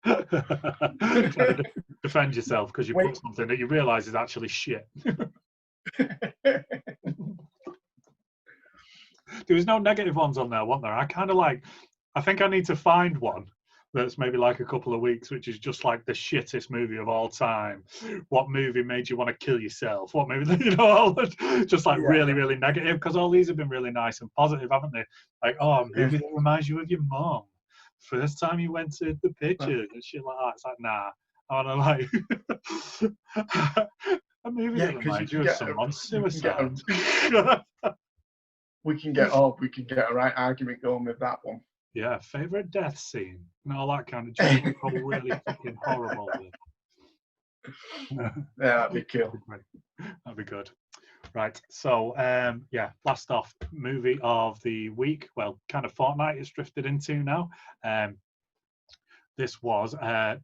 Trying to defend yourself because you put something that you realise is actually shit. There was no negative ones on there, weren't there? I think I need to find one that's maybe like a couple of weeks, which is just like the shittest movie of all time. What movie made you want to kill yourself? What movie, just like really, really negative, because all these have been really nice and positive, haven't they? Like, a movie that reminds you of your mom. First time you went to the pictures and shit like that. It's like, nah. I want to a movie that reminds you of someone's suicide.
We can get a right argument going with that one.
Yeah, favourite death scene and all that kind of just really fucking horrible.
Yeah, that'd be cool.
That'd be good. Right, so last off, movie of the week. Well, kind of fortnight it's drifted into now. This was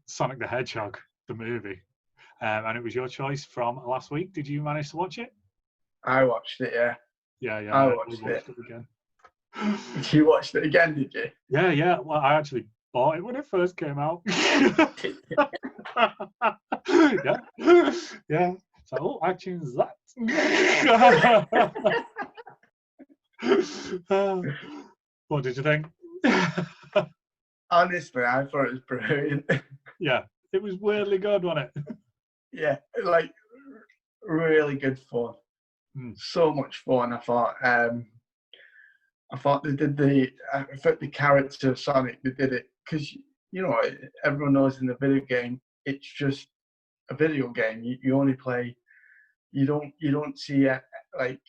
Sonic the Hedgehog, the movie, and it was your choice from last week. Did you manage to watch it?
I watched it.
Yeah.
I watched it
again.
You watched it again, did you?
Yeah. Well, I actually bought it when it first came out. Yeah. So, iTunes that. What did you think?
Honestly, I thought it was brilliant.
Yeah, it was weirdly good, wasn't it?
Yeah, like really good fun. So much fun. I thought they did the character of Sonic. They did it because everyone knows in the video game it's just a video game. You only play. You don't see it, like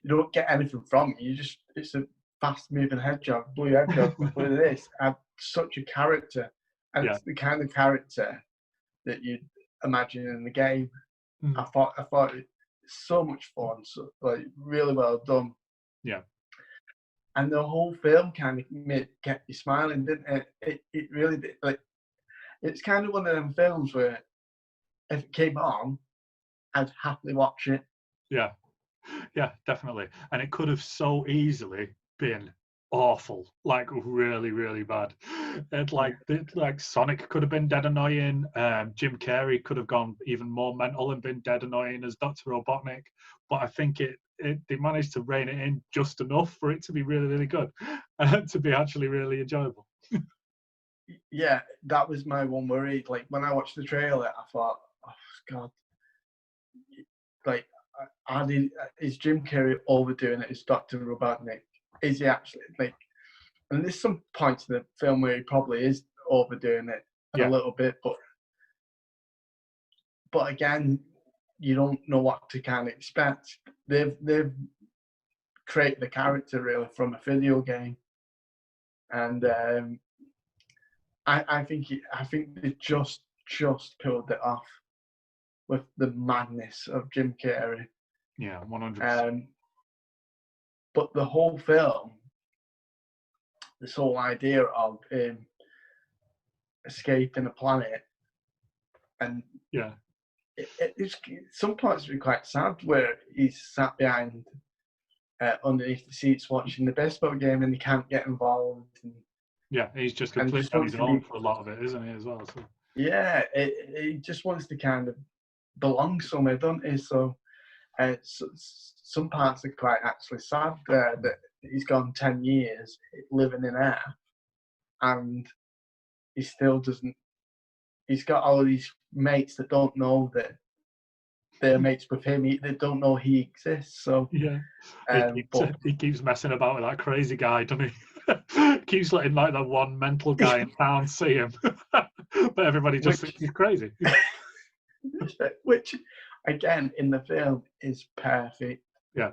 you don't get anything from it. It's a fast moving hedgehog, blue hedgehog. But this had such a character, and it's the kind of character that you'd imagine in the game. I thought it so much fun, so like really well done.
Yeah.
And the whole film kind of kept you smiling, didn't it? It really did. Like, it's kind of one of them films where if it came on, I'd happily watch it.
Yeah, definitely. And it could have so easily been awful, like really, really bad. And like Sonic could have been dead annoying. Jim Carrey could have gone even more mental and been dead annoying as Dr. Robotnik. But I think they managed to rein it in just enough for it to be really, really good and to be actually really enjoyable.
Yeah, that was my one worry. Like when I watched the trailer, I thought, oh God, like is Jim Carrey overdoing it as Dr. Robotnik? Is he actually like? And there's some points in the film where he probably is overdoing it a little bit, but again, you don't know what to kind of expect. They've created the character really from a video game, and I think they just pulled it off with the madness of Jim Carrey.
Yeah, 100%.
But the whole film, this whole idea of escaping a planet and it's some parts are quite sad where he's sat behind underneath the seats watching the baseball game and he can't get involved.
Yeah, he's just completely on his own for a lot of it, isn't he, as well? So.
Yeah, he just wants to kind of belong somewhere, don't he? So, some parts are quite actually sad there that he's gone 10 years living in Earth and he still doesn't. He's got all of these mates that don't know that they're mates with him. They don't know he exists. So
yeah, he keeps messing about with that crazy guy, doesn't he? Keeps letting like that one mental guy in town see him, but everybody just thinks he's crazy.
Which, again, in the film is perfect.
Yeah.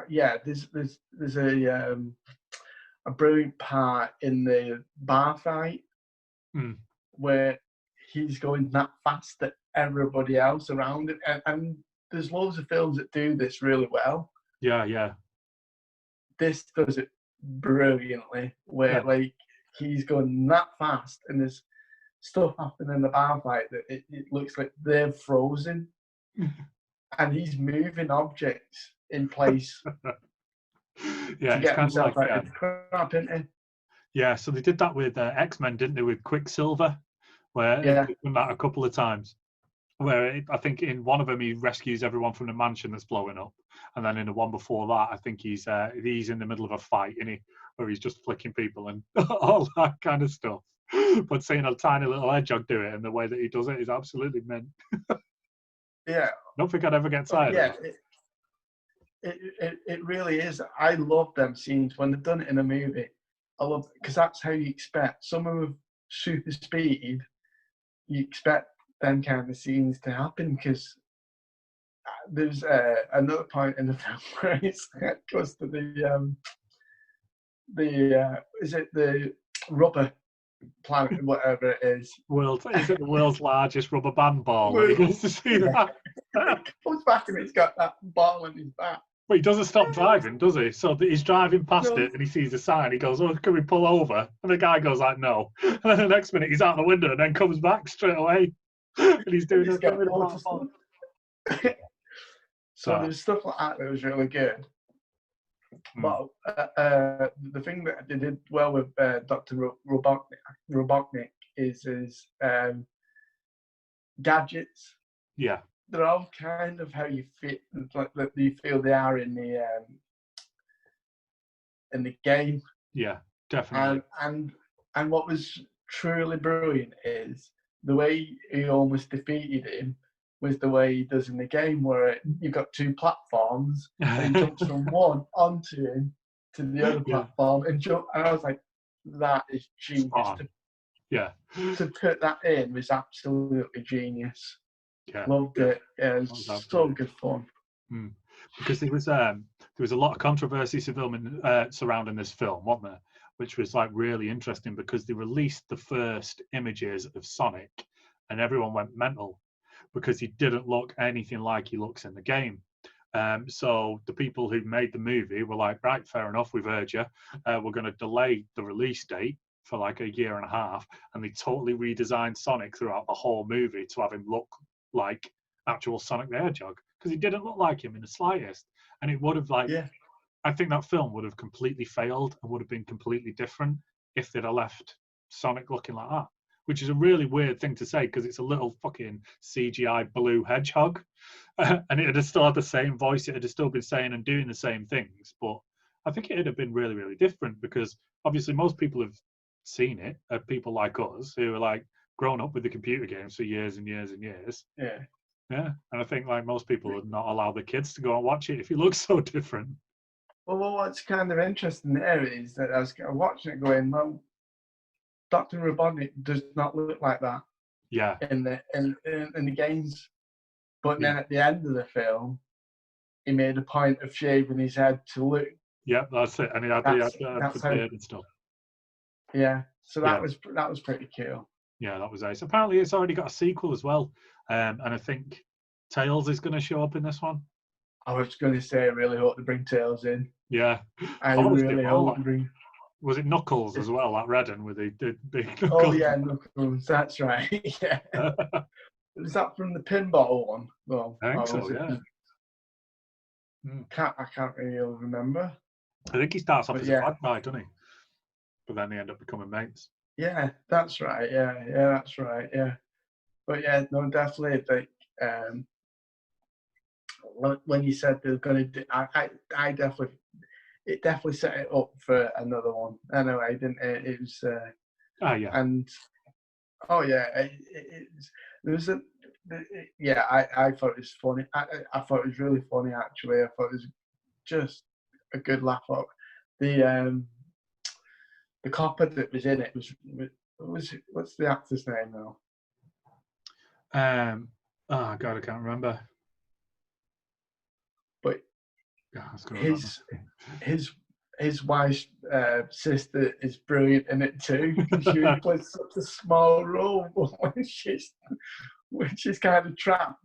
Yeah. There's a brilliant part in the bar fight where he's going that fast that everybody else around it, and there's loads of films that do this really well.
Yeah.
This does it brilliantly, where like he's going that fast, and there's stuff happening in the bar fight that it looks like they're frozen, and he's moving objects in place to get himself out of the crap, isn't he?
Yeah, so they did that with X-Men, didn't they, with Quicksilver, where they've done that a couple of times. Where I think in one of them he rescues everyone from the mansion that's blowing up, and then in the one before that, I think he's in the middle of a fight, where he's just flicking people and all that kind of stuff. But seeing a tiny little hedgehog do it and the way that he does it is absolutely mint.
Yeah,
I don't think I'd ever get tired of
it. It really is. I love them scenes when they've done it in a movie. I love because that's how you expect someone with super speed. You expect them kind of scenes to happen because there's another point in the film where it goes to is it the rubber planet, whatever it is.
Is it the world's largest rubber band ball? He goes to see that.
He comes back and he's got that ball in his back.
But he doesn't stop driving, does he? So he's driving past it and he sees the sign. He goes, "Oh, can we pull over?" And the guy goes like, "No." And then the next minute he's out the window and then comes back straight away. And he's doing it.
So there's stuff like that was really good. But the thing that they did well with Dr. Robotnik is gadgets.
Yeah.
They're all kind of how you fit, like that you feel they are in the game.
Yeah, definitely.
And what was truly brilliant is the way he almost defeated him was the way he does in the game, where you've got two platforms and he jumps from one onto him to the other platform and jump. And I was like, that is genius. To put that in was absolutely genius. Yeah. Loved it. Yeah, it was so good fun.
Because there was a lot of controversy surrounding this film, wasn't there? Which was like really interesting because they released the first images of Sonic and everyone went mental because he didn't look anything like he looks in the game. So the people who made the movie were like, right, fair enough, we've heard you. We're going to delay the release date for like a year and a half, and they totally redesigned Sonic throughout the whole movie to have him look like actual Sonic the Hedgehog, because he didn't look like him in the slightest. And it would have I think that film would have completely failed and would have been completely different if they'd have left Sonic looking like that, which is a really weird thing to say because it's a little fucking CGI blue hedgehog. And it would have still had the same voice, it would have still been saying and doing the same things, but I think it would have been really, really different because obviously most people have seen it, people like us who are like grown up with the computer games for years and years and years. Yeah, and I think like most people would not allow the kids to go and watch it if it looks so different.
Well, what's kind of interesting there is that I was watching it going, well, Dr. Robotnik does not look like that.
Yeah.
In the games, but then at the end of the film, he made a point of shaving his head to look.
Yeah, that's it, and he had the beard and stuff.
Yeah, so that was pretty cool.
Yeah, that was ace. Apparently, it's already got a sequel as well, and I think Tails is going to show up in this one.
I was going to say, I really hope they bring Tails in.
Yeah,
I really hope they bring.
Was it Knuckles as well? That red one with the big Knuckles?
Oh yeah, Knuckles. That's right. Yeah. Was that from the pinball one? Well,
I think so. Yeah.
I can't really remember.
I think he starts off as a bad guy, doesn't he? But then they end up becoming mates.
Yeah, that's right. Yeah, that's right. Yeah, but yeah, no, definitely. Like, when you said they were going to do, I definitely, it definitely set it up for another one. Anyway, didn't it? It was.
Yeah.
And oh yeah, there was a. Yeah, I thought it was funny. I thought it was really funny. Actually, I thought it was just a good laugh up. The copper that was in it was what's the actor's name now?
Oh God, I can't remember.
But his wife's sister is brilliant in it too. She plays such a small role, but when she's kind of trapped.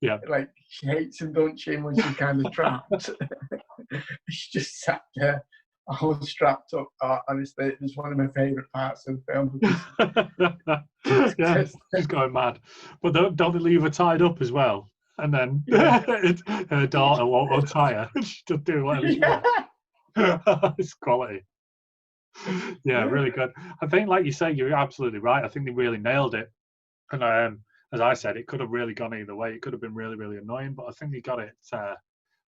Yeah.
Like, she hates him, don't she? When she's kind of trapped, she just sat there, all strapped up. Oh, honestly, it was one of my favourite parts of the
film. Yeah, she's going mad. But don't they leave her tied up as well? And then her daughter won't untie her. She just do whatever she wants. It's quality. Yeah, really good. I think, like you say, you're absolutely right. I think they really nailed it. And as I said, it could have really gone either way. It could have been really, really annoying, but I think they got it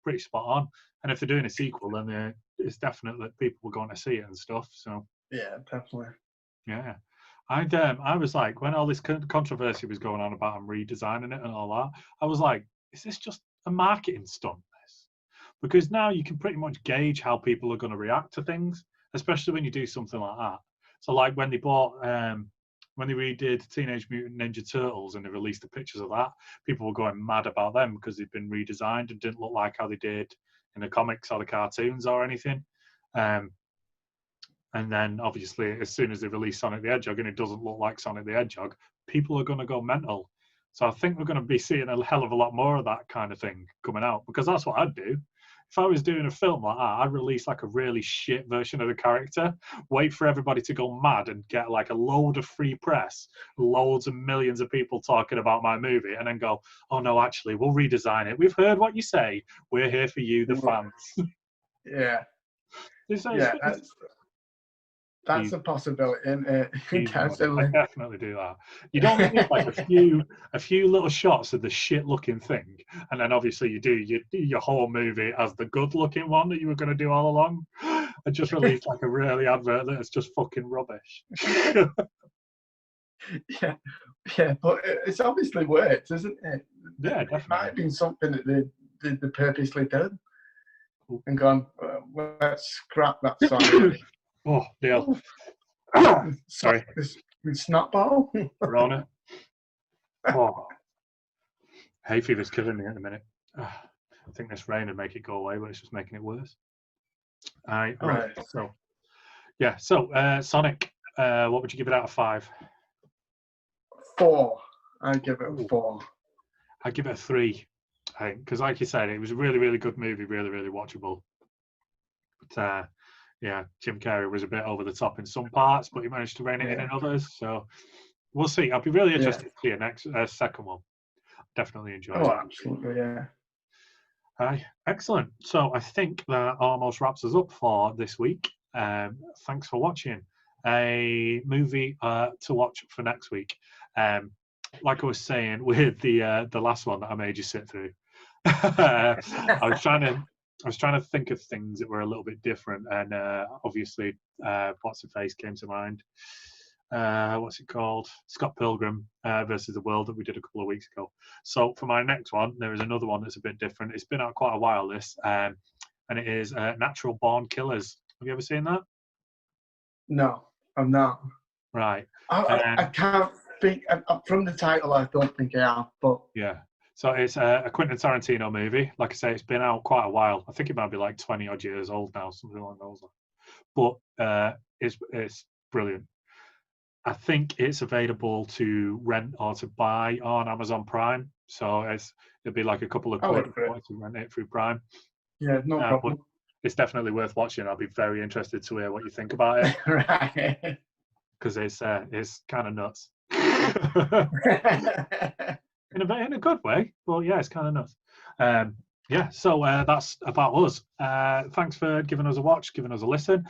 pretty spot on. And if they're doing a sequel, then it's definite that people were going to see it and stuff. So
yeah, definitely.
Yeah, I was like, when all this controversy was going on about them redesigning it and all that, I was like, is this just a marketing stunt? This, because now you can pretty much gauge how people are going to react to things, especially when you do something like that. So like when they bought. When they redid Teenage Mutant Ninja Turtles and they released the pictures of that, people were going mad about them because they'd been redesigned and didn't look like how they did in the comics or the cartoons or anything. And then obviously, as soon as they release Sonic the Hedgehog and it doesn't look like Sonic the Hedgehog, people are going to go mental. So I think we're going to be seeing a hell of a lot more of that kind of thing coming out, because that's what I'd do. If I was doing a film like that, I'd release like a really shit version of the character, wait for everybody to go mad and get like a load of free press, loads of millions of people talking about my movie, and then go, oh no, actually, we'll redesign it. We've heard what you say. We're here for you, the fans.
Yeah. That's a possibility, isn't it?
I definitely do that. You don't need like a few little shots of the shit-looking thing, and then obviously you do your whole movie as the good-looking one that you were going to do all along, and just release like a really advert that's just fucking rubbish.
Yeah, but it's obviously worked, isn't it?
Yeah, definitely.
It might have been something that they purposely did and gone, let's scrap that song.
Oh, deal. Sorry.
Snot bottle?
Corona. Oh. Hay fever's killing me at the minute. I think this rain would make it go away, but it's just making it worse. Right. So, Sonic, what would you give it out of 5?
4. I'd give it a 4.
I'd give it a 3. I think, because like you said, it was a really, really good movie, really, really watchable. But yeah, Jim Carrey was a bit over the top in some parts, but he managed to rein it in others. So we'll see. I'll be really interested to see your next second one. Definitely enjoy it.
Oh, absolutely, yeah.
Hi, excellent. So I think that almost wraps us up for this week. Thanks for watching. A movie to watch for next week. Like I was saying with the last one that I made you sit through, I was trying to think of things that were a little bit different, and obviously, What's Her Face came to mind. What's it called? Scott Pilgrim versus the World that we did a couple of weeks ago. So for my next one, there is another one that's a bit different. It's been out quite a while, this, and it is Natural Born Killers. Have you ever seen that?
No, I'm not.
Right.
I can't think, from the title, I don't think I have, but...
Yeah. So it's a Quentin Tarantino movie. Like I say, it's been out quite a while. I think it might be like 20 odd years old now, something like that. But it's brilliant. I think it's available to rent or to buy on Amazon Prime. So it'll be like a couple of quid to rent it through Prime.
Yeah, no problem.
it's definitely worth watching. I'll be very interested to hear what you think about it.
Right.
Because it's kind of nuts. in a good way, but yeah, it's kind of nuts. Yeah, so that's about us. Thanks for giving us a watch, giving us a listen.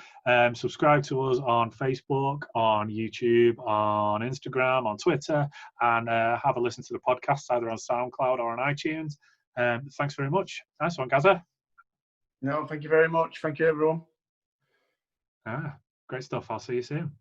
Subscribe to us on Facebook, on YouTube, on Instagram, on Twitter, and have a listen to the podcast either on SoundCloud or on iTunes. Thanks very much. Nice one, Gaza.
No, thank you very much. Thank you, everyone.
Great stuff. I'll see you soon.